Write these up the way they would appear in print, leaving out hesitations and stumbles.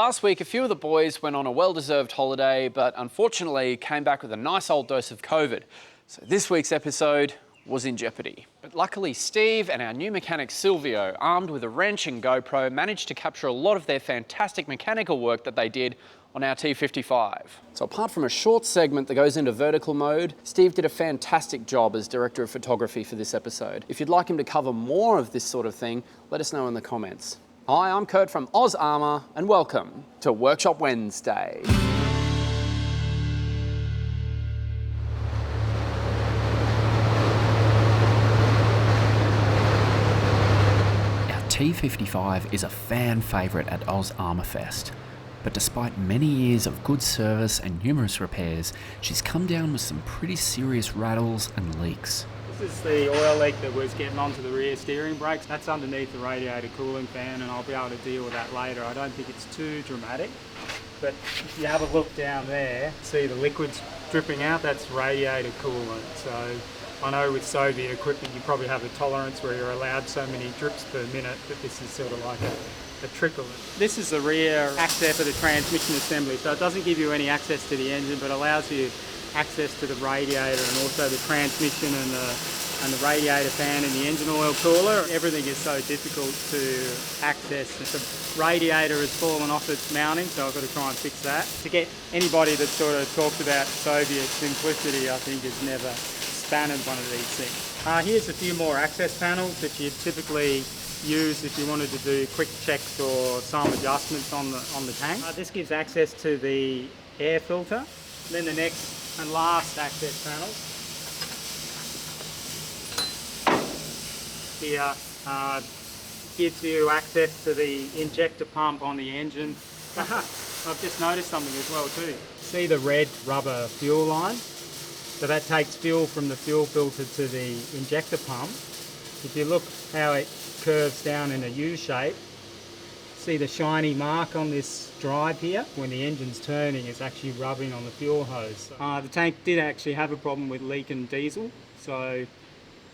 Last week, a few of the boys went on a well-deserved holiday, but unfortunately came back with a nice old dose of COVID. So this week's episode was in jeopardy. But luckily, Steve and our new mechanic Silvio, armed with a wrench and GoPro, managed to capture a lot of their fantastic mechanical work that they did on our T-55. So apart from a short segment that goes into vertical mode, Steve did a fantastic job as director of photography for this episode. If you'd like him to cover more of this sort of thing, let us know in the comments. Hi, I'm Kurt from Armour, and welcome to Workshop Wednesday. Our T-55 is a fan favourite at Armour Fest. But despite many years of good service and numerous repairs, she's come down with some pretty serious rattles and leaks. This is the oil leak that was getting onto the rear steering brakes. That's underneath the radiator cooling fan, and I'll be able to deal with that later. I don't think it's too dramatic, but if you have a look down there, see the liquids dripping out, that's radiator coolant. So I know with Soviet equipment you probably have a tolerance where you're allowed so many drips per minute, but this is sort of like a trickle. This is the rear access for the transmission assembly, so it doesn't give you any access to the engine, but allows you access to the radiator and also the transmission and the radiator fan and the engine oil cooler. Everything is so difficult to access. The radiator has fallen off its mounting, so I've got to try and fix that. To get anybody that sort of talked about Soviet simplicity, I think has never spanned one of these things. Here's a few more access panels that you typically use if you wanted to do quick checks or some adjustments on the tank. This gives access to the air filter. Then the next and last access panel here gives you access to the injector pump on the engine. I've just noticed something as well too. See the red rubber fuel line? So that takes fuel from the fuel filter to the injector pump. If you look how it curves down in a U shape, see the shiny mark on this drive here? When the engine's turning, it's actually rubbing on the fuel hose. The tank did actually have a problem with leaking diesel, so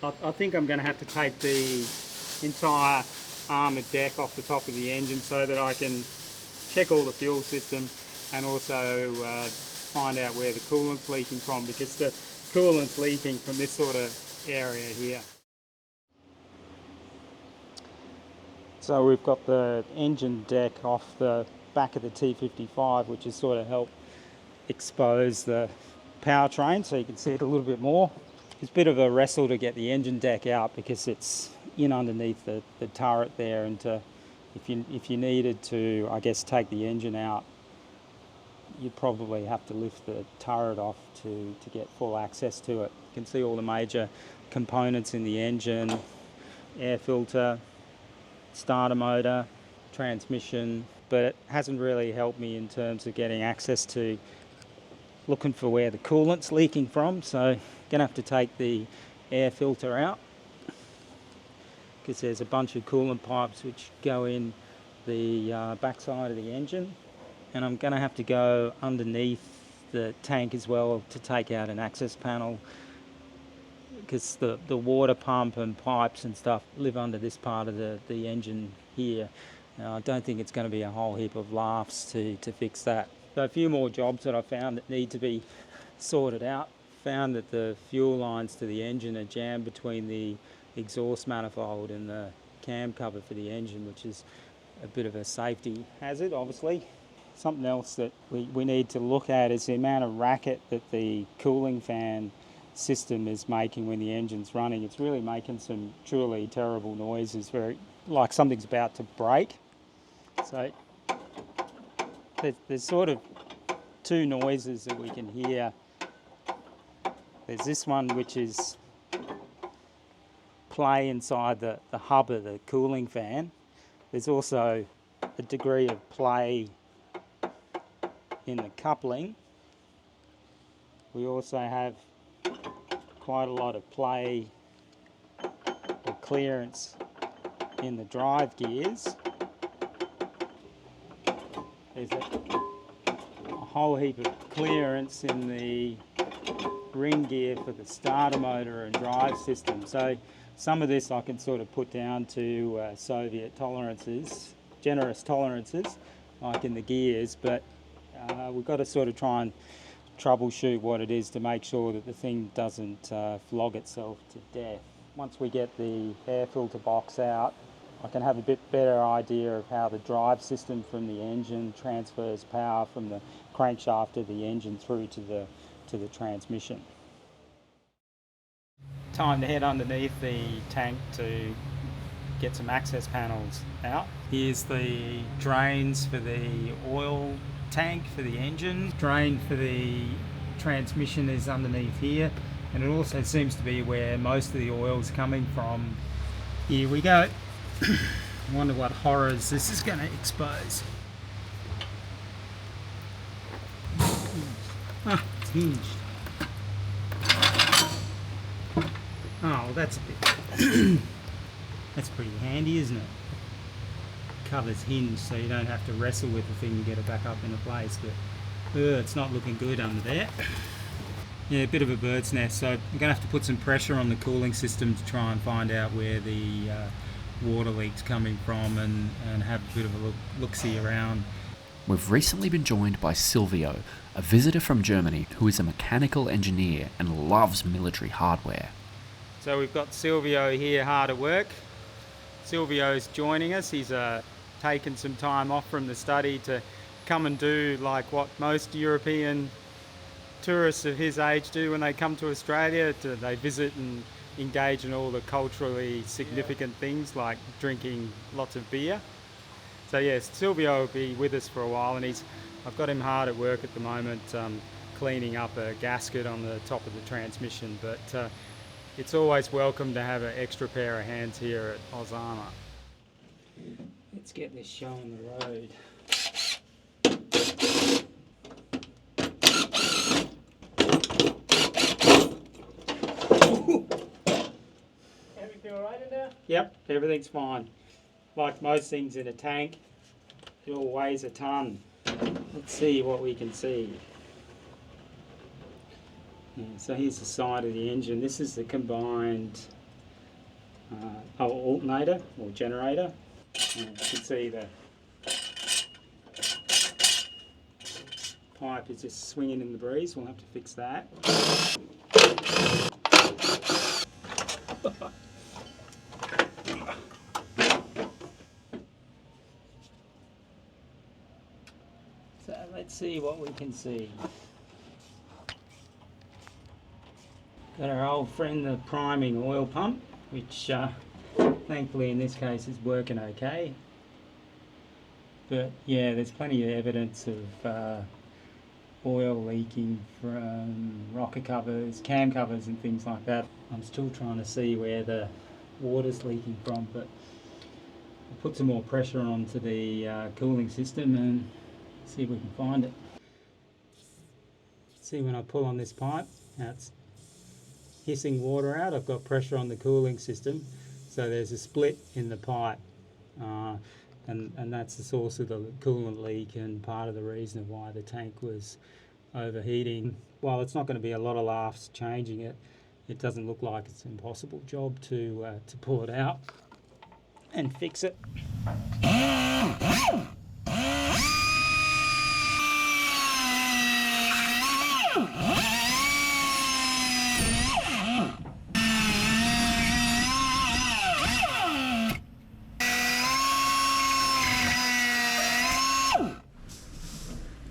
I think I'm going to have to take the entire armoured deck off the top of the engine so that I can check all the fuel system and also find out where the coolant's leaking from, because the coolant's leaking from this sort of area here. So we've got the engine deck off the back of the T-55, which has sort of helped expose the powertrain so you can see it a little bit more. It's a bit of a wrestle to get the engine deck out because it's in underneath the turret there, and if you needed to, I guess, take the engine out, you'd probably have to lift the turret off to get full access to it. You can see all the major components in the engine: air filter, starter motor, transmission, but it hasn't really helped me in terms of getting access to looking for where the coolant's leaking from. So I'm going to have to take the air filter out because there's a bunch of coolant pipes which go in the backside of the engine, and I'm going to have to go underneath the tank as well to take out an access panel, because the water pump and pipes and stuff live under this part of the engine here. Now, I don't think it's going to be a whole heap of laughs to fix that. So a few more jobs that I found that need to be sorted out. Found that the fuel lines to the engine are jammed between the exhaust manifold and the cam cover for the engine, which is a bit of a safety hazard, obviously. Something else that we need to look at is the amount of racket that the cooling fan system is making when the engine's running. It's really making some truly terrible noises, very like something's about to break. So there's sort of two noises that we can hear. There's this one, which is play inside the hub of the cooling fan. There's also a degree of play in the coupling. We also have quite a lot of play or clearance in the drive gears. There's a whole heap of clearance in the ring gear for the starter motor and drive system. So some of this I can sort of put down to Soviet tolerances, generous tolerances. like in the gears, but we've got to sort of try and troubleshoot what it is to make sure that the thing doesn't flog itself to death. Once we get the air filter box out, I can have a bit better idea of how the drive system from the engine transfers power from the crankshaft of the engine through to the transmission. Time to head underneath the tank to get some access panels out. Here's the drains for the oil tank for the engine. Drain for the transmission is underneath here, and it also seems to be where most of the oil's coming from. Here we go. I wonder what horrors this is going to expose. Ah, it's hinged. Oh, well, that's a bit... that's pretty handy, isn't it? Covers hinged so you don't have to wrestle with the thing to get it back up into place, but it's not looking good under there. Yeah, a bit of a bird's nest, so I'm going to have to put some pressure on the cooling system to try and find out where the water leak's coming from and have a bit of a look-see around. We've recently been joined by Silvio, a visitor from Germany who is a mechanical engineer and loves military hardware. So we've got Silvio here hard at work. Silvio's joining us. He's taken some time off from the study to come and do like what most European tourists of his age do when they come to Australia. They visit and engage in all the culturally significant things like drinking lots of beer. So yes, Silvio will be with us for a while, and I've got him hard at work at the moment cleaning up a gasket on the top of the transmission, but it's always welcome to have an extra pair of hands here at Oz Armour. Let's get this show on the road. Everything all right in there? Yep, everything's fine. Like most things in a tank, it all weighs a ton. Let's see what we can see. Yeah, so here's the side of the engine. This is the combined alternator or generator. And you can see the pipe is just swinging in the breeze. We'll have to fix that. So let's see what we can see. Got our old friend, the priming oil pump, which thankfully in this case is working okay. But yeah, there's plenty of evidence of oil leaking from rocker covers, cam covers and things like that. I'm still trying to see where the water's leaking from, but I'll put some more pressure onto the cooling system and see if we can find it. See, when I pull on this pipe, now it's hissing water out. I've got pressure on the cooling system, so there's a split in the pipe, and that's the source of the coolant leak and part of the reason of why the tank was overheating. While it's not going to be a lot of laughs changing it, it doesn't look like it's an impossible job to pull it out and fix it.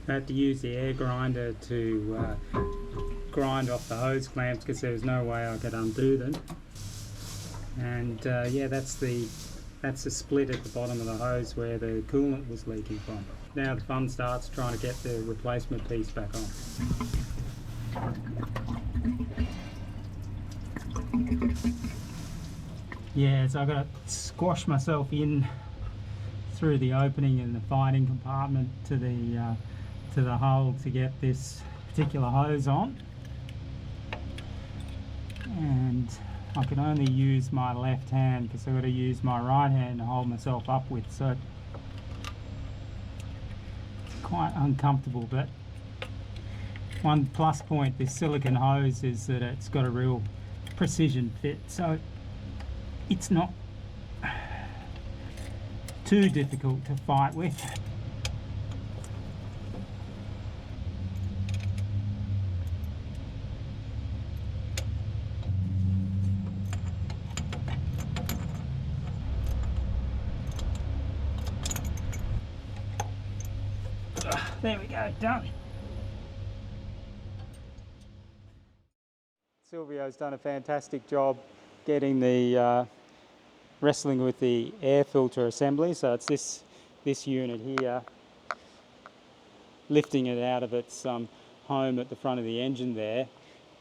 I had to use the air grinder to grind off the hose clamps because there was no way I could undo them. And yeah, that's the split at the bottom of the hose where the coolant was leaking from. Now the fun starts trying to get the replacement piece back on. Yeah, so I've got to squash myself in through the opening in the fighting compartment to the hull to get this particular hose on, and I can only use my left hand because I've got to use my right hand to hold myself up with, so it's quite uncomfortable. But one plus point this silicone hose is that it's got a real precision fit, so it's not too difficult to fight with. There we go, done. Silvio's done a fantastic job getting the wrestling with the air filter assembly. So it's this unit here, lifting it out of its home at the front of the engine there.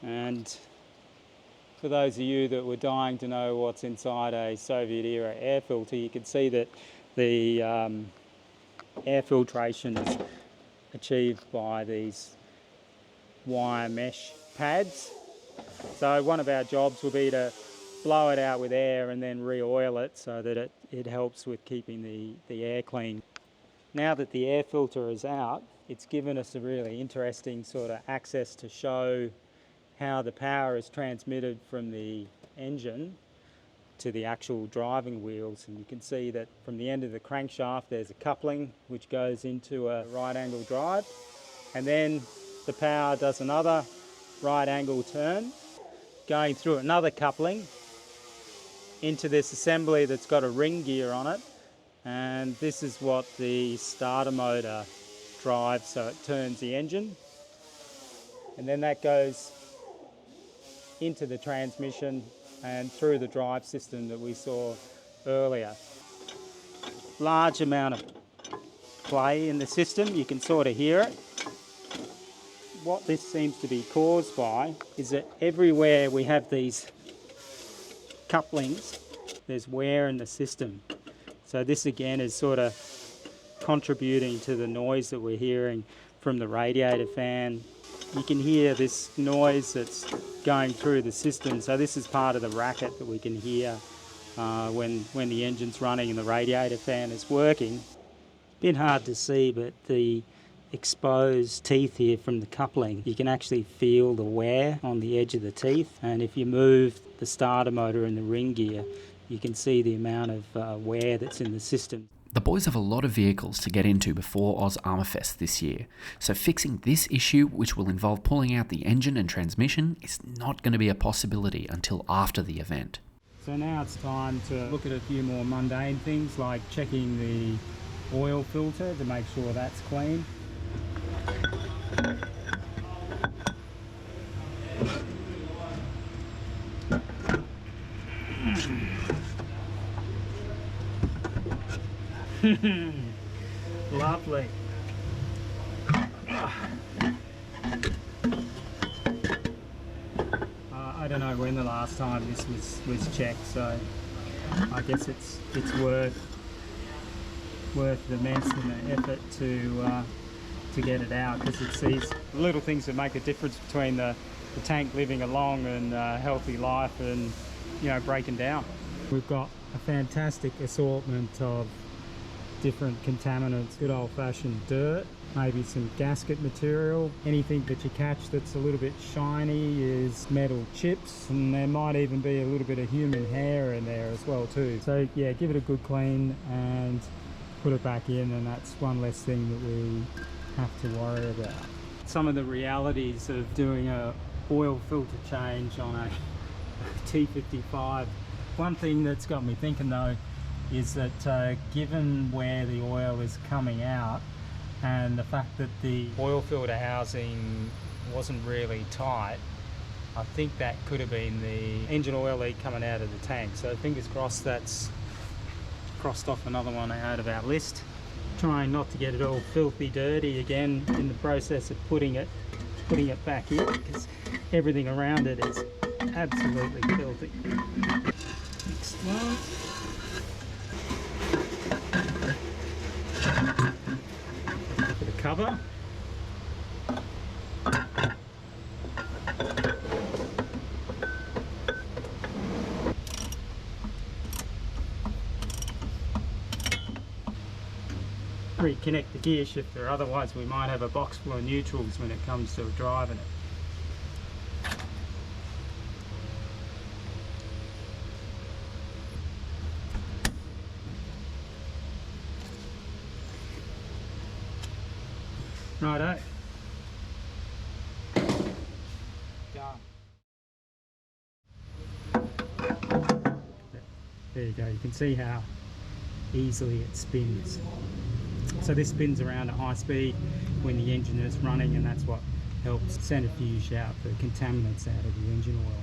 And for those of you that were dying to know what's inside a Soviet era air filter, you can see that the air filtration is achieved by these wire mesh pads. So one of our jobs will be to blow it out with air and then re-oil it so that it helps with keeping the air clean. Now that the air filter is out, it's given us a really interesting sort of access to show how the power is transmitted from the engine to the actual driving wheels. And you can see that from the end of the crankshaft there's a coupling which goes into a right angle drive, and then the power does another right angle turn going through another coupling into this assembly that's got a ring gear on it, and this is what the starter motor drives, so it turns the engine, and then that goes into the transmission and through the drive system that we saw earlier. Large amount of play in the system, you can sort of hear it. What this seems to be caused by is that everywhere we have these couplings, there's wear in the system. So this again is sort of contributing to the noise that we're hearing from the radiator fan. You can hear this noise that's going through the system. So this is part of the racket that we can hear when the engine's running and the radiator fan is working. Bit hard to see, but the exposed teeth here from the coupling, you can actually feel the wear on the edge of the teeth, and if you move the starter motor and the ring gear, you can see the amount of wear that's in the system. The boys have a lot of vehicles to get into before Oz Armour Fest this year, so fixing this issue, which will involve pulling out the engine and transmission, is not going to be a possibility until after the event. So now it's time to look at a few more mundane things like checking the oil filter to make sure that's clean. Lovely. I don't know when the last time this was checked, so I guess it's worth the mess and the effort to get it out, because it's these little things that make a difference between the tank living a long and healthy life and, you know, breaking down. We've got a fantastic assortment of different contaminants, good old-fashioned dirt, maybe some gasket material. Anything that you catch that's a little bit shiny is metal chips, and there might even be a little bit of human hair in there as well too. So yeah, give it a good clean and put it back in, and that's one less thing that we have to worry about. Some of the realities of doing a oil filter change on a T-55. One thing that's got me thinking though is that given where the oil is coming out and the fact that the oil filter housing wasn't really tight, I think that could have been the engine oil leak coming out of the tank. So fingers crossed that's crossed off another one out of our list. Trying not to get it all filthy dirty again in the process of putting it back in, because everything around it is absolutely filthy. Next one. For the cover. Reconnect the gear shifter, otherwise we might have a box full of neutrals when it comes to driving it. Righto. Done. There you go, you can see how easily it spins. So this spins around at high speed when the engine is running, and that's what helps centrifuge out the contaminants out of the engine oil.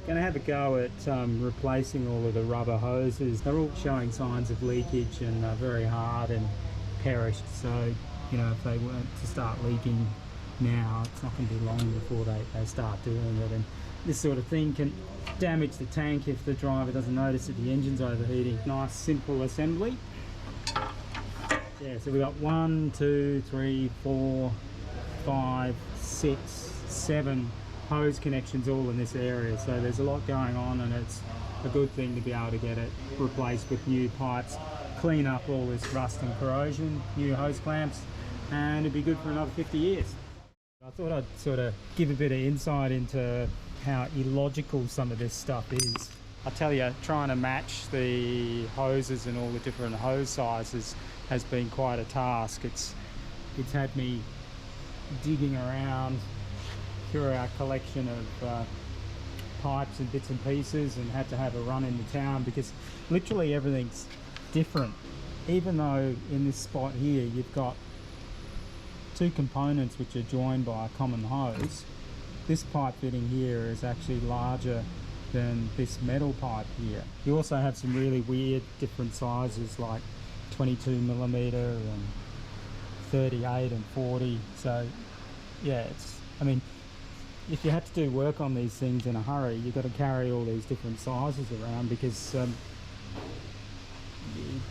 Going to have a go at replacing all of the rubber hoses. They're all showing signs of leakage and are very hard and perished. So, you know, if they were to start leaking now, it's not going to be long before they start doing it. And this sort of thing can damage the tank if the driver doesn't notice that the engine's overheating. Nice simple assembly. Yeah, so we got 1, 2, 3, 4, 5, 6, 7 hose connections all in this area, so there's a lot going on, and it's a good thing to be able to get it replaced with new pipes, clean up all this rust and corrosion, new hose clamps, and it'd be good for another 50 years. I thought I'd sort of give a bit of insight into how illogical some of this stuff is. I tell you, trying to match the hoses and all the different hose sizes has been quite a task. It's had me digging around through our collection of pipes and bits and pieces, and had to have a run into town because literally everything's different. Even though in this spot here you've got two components which are joined by a common hose, this pipe fitting here is actually larger than this metal pipe here. You also have some really weird different sizes like 22mm and 38 and 40. So yeah, I mean, if you had to do work on these things in a hurry, you've got to carry all these different sizes around because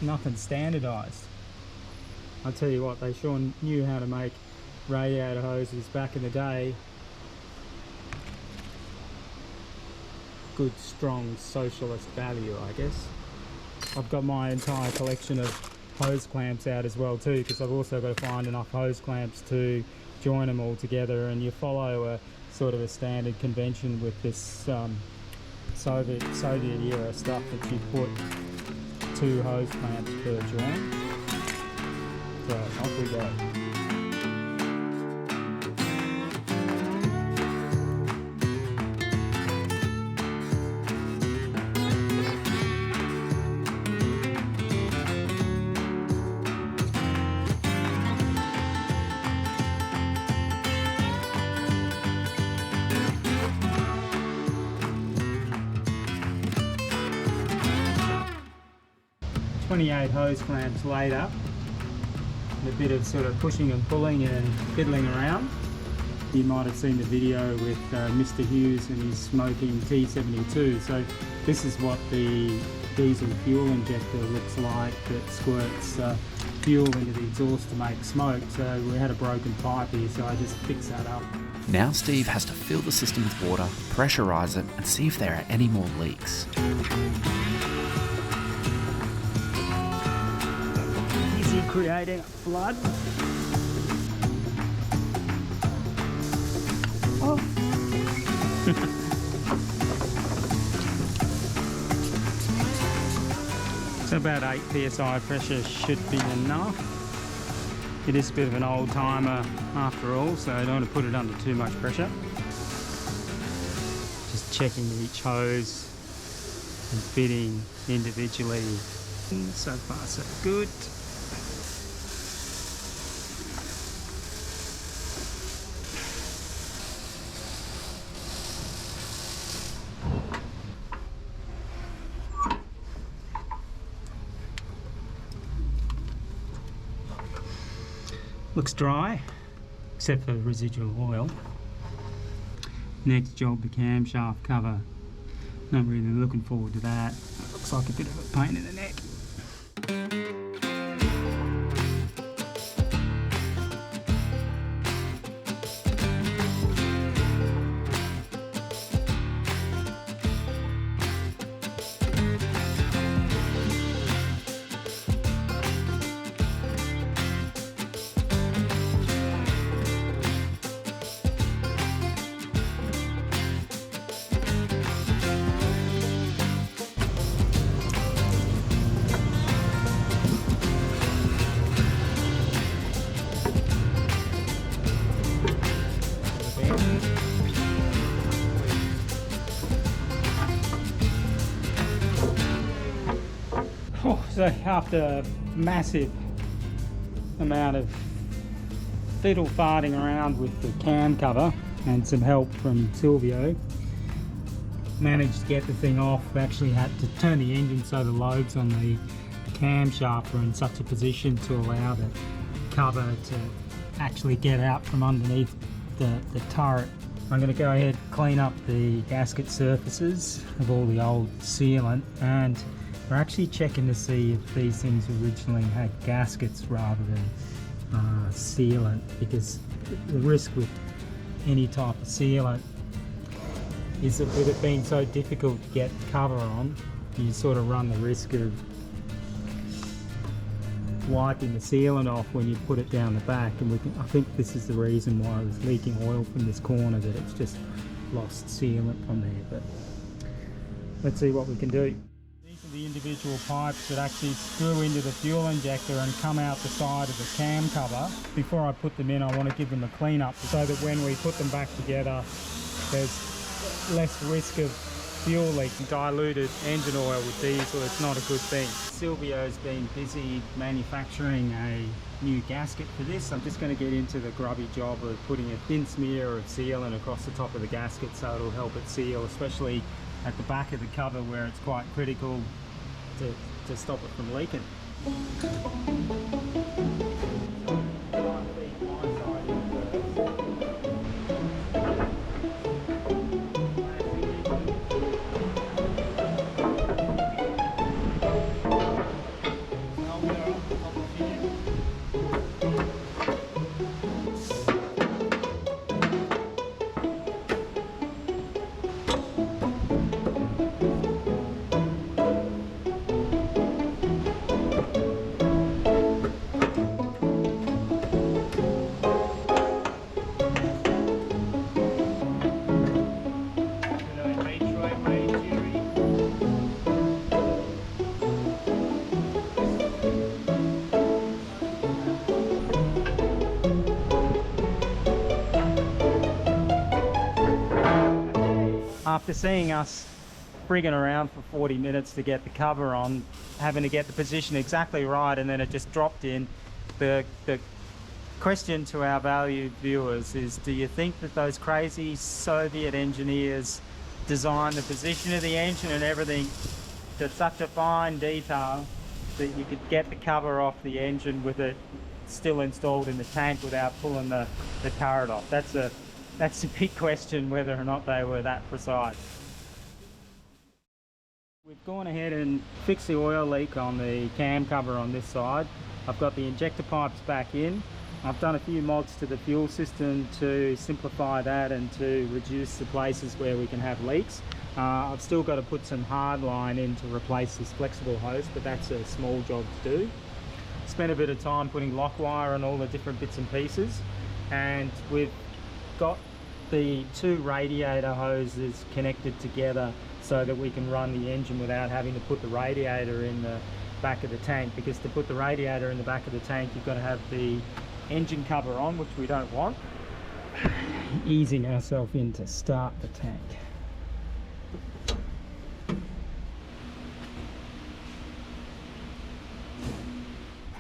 nothing's standardised. I'll tell you what, they sure knew how to make radiator hoses back in the day. Good, strong socialist value, I guess. I've got my entire collection of hose clamps out as well too, because I've also got to find enough hose clamps to join them all together, and you follow a sort of a standard convention with this Soviet era stuff that you put 2 hose clamps per joint. So off we go. 28 hose clamps laid up, and a bit of sort of pushing and pulling and fiddling around. You might have seen the video with Mr. Hughes and his smoking T-52. So this is what the diesel fuel injector looks like that squirts fuel into the exhaust to make smoke. So we had a broken pipe here, so I just fixed that up. Now Steve has to fill the system with water, pressurise it and see if there are any more leaks. Creating a flood. Oh. So about 8 psi pressure should be enough. It is a bit of an old timer after all, so I don't want to put it under too much pressure. Just checking each hose and fitting individually. So far so good. Looks dry, except for residual oil. Next job, the camshaft cover. Not really looking forward to that. Looks like a bit of a pain in the neck. So after a massive amount of fiddle farting around with the cam cover and some help from Silvio, managed to get the thing off. We actually had to turn the engine so the lobes on the camshaft were in such a position to allow the cover to actually get out from underneath the turret. I'm going to go ahead and clean up the gasket surfaces of all the old sealant, and we're actually checking to see if these things originally had gaskets rather than sealant, because the risk with any type of sealant is that with it being so difficult to get cover on, you sort of run the risk of wiping the sealant off when you put it down the back. And I think this is the reason why it was leaking oil from this corner, that it's just lost sealant from there. But let's see what we can do. These are the individual pipes that actually screw into the fuel injector and come out the side of the cam cover. Before I put them in, I want to give them a clean up so that when we put them back together, there's less risk of fuel leak. Diluted engine oil with diesel, it's not a good thing. Silvio's been busy manufacturing a new gasket for this. I'm just going to get into the grubby job of putting a thin smear of sealant across the top of the gasket so it'll help it seal, especially at the back of the cover where it's quite critical to stop it from leaking. After seeing us frigging around for 40 minutes to get the cover on, having to get the position exactly right, and then it just dropped in, the question to our valued viewers is, do you think that those crazy Soviet engineers designed the position of the engine and everything to such a fine detail that you could get the cover off the engine with it still installed in the tank without pulling the turret off? That's a big question, whether or not they were that precise. We've gone ahead and fixed the oil leak on the cam cover on this side. I've got the injector pipes back in. I've done a few mods to the fuel system to simplify that and to reduce the places where we can have leaks. I've still got to put some hard line in to replace this flexible hose, but that's a small job to do. Spent a bit of time putting lock wire on all the different bits and pieces, and we've got the two radiator hoses connected together so that we can run the engine without having to put the radiator in the back of the tank, because to put the radiator in the back of the tank you've got to have the engine cover on, which we don't want. Easing ourselves in to start the tank.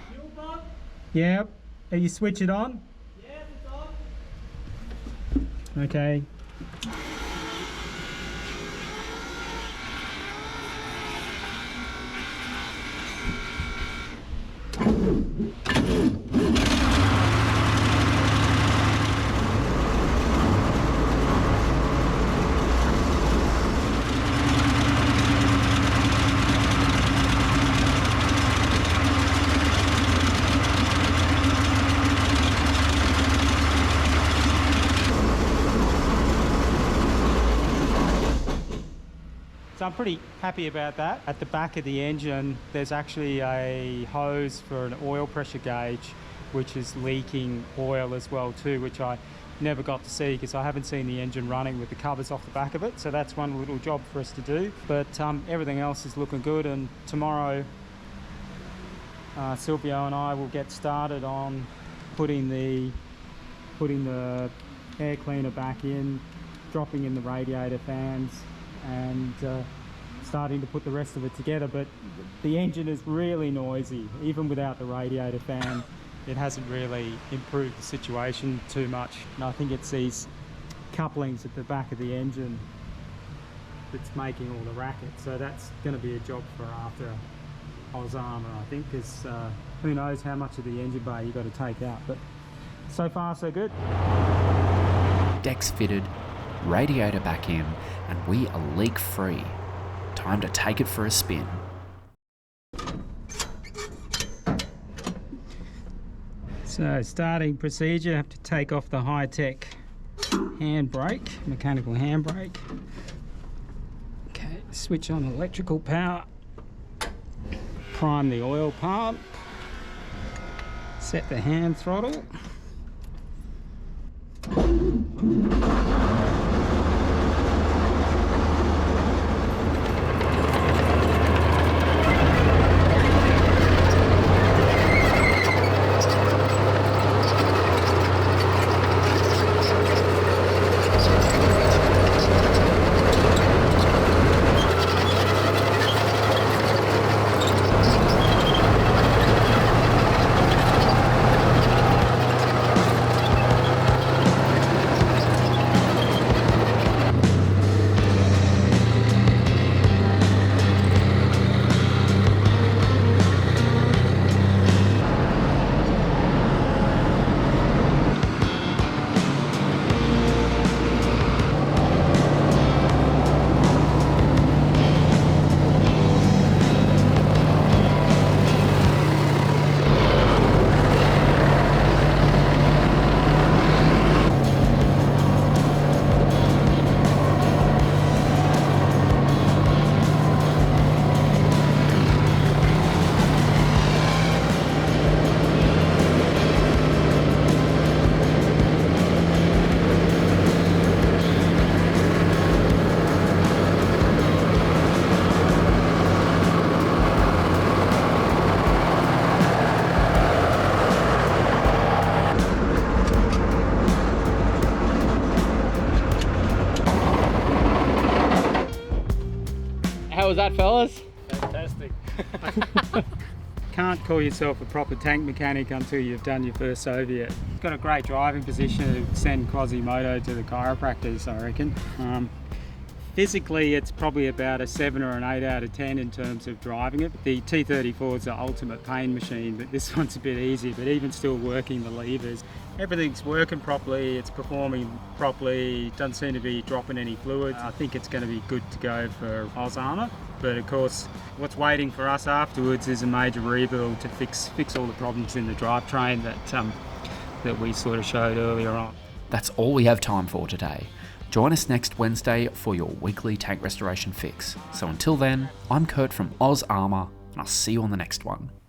Fuel pump? Yep. Are you switch it on? Yeah, it's on. Okay. So I'm pretty happy about that. At the back of the engine, there's actually a hose for an oil pressure gauge, which is leaking oil as well too, which I never got to see because I haven't seen the engine running with the covers off the back of it. So that's one little job for us to do. But everything else is looking good, and tomorrow Silvio and I will get started on putting the air cleaner back in, dropping in the radiator fans, and starting to put the rest of it together, but the engine is really noisy. Even without the radiator fan, it hasn't really improved the situation too much. And I think it's these couplings at the back of the engine that's making all the racket. So that's going to be a job for after Armour, I think, because who knows how much of the engine bay you've got to take out. But so far, so good. Deck's fitted, radiator back in, and we are leak free. Time to take it for a spin. So starting procedure, have to take off the high-tech handbrake, mechanical handbrake. Okay, switch on electrical power. Prime the oil pump. Set the hand throttle. How was that, fellas? Fantastic. Can't call yourself a proper tank mechanic until you've done your first Soviet. Got a great driving position to send Quasimodo to the chiropractors, I reckon. Physically, it's probably about a 7 or an 8 out of 10 in terms of driving it. The T-55 is the ultimate pain machine, but this one's a bit easier, but even still working the levers. Everything's working properly, it's performing properly, doesn't seem to be dropping any fluids. I think it's going to be good to go for Armour, but of course, what's waiting for us afterwards is a major rebuild to fix all the problems in the drivetrain that we sort of showed earlier on. That's all we have time for today. Join us next Wednesday for your weekly tank restoration fix. So until then, I'm Kurt from Armour, and I'll see you on the next one.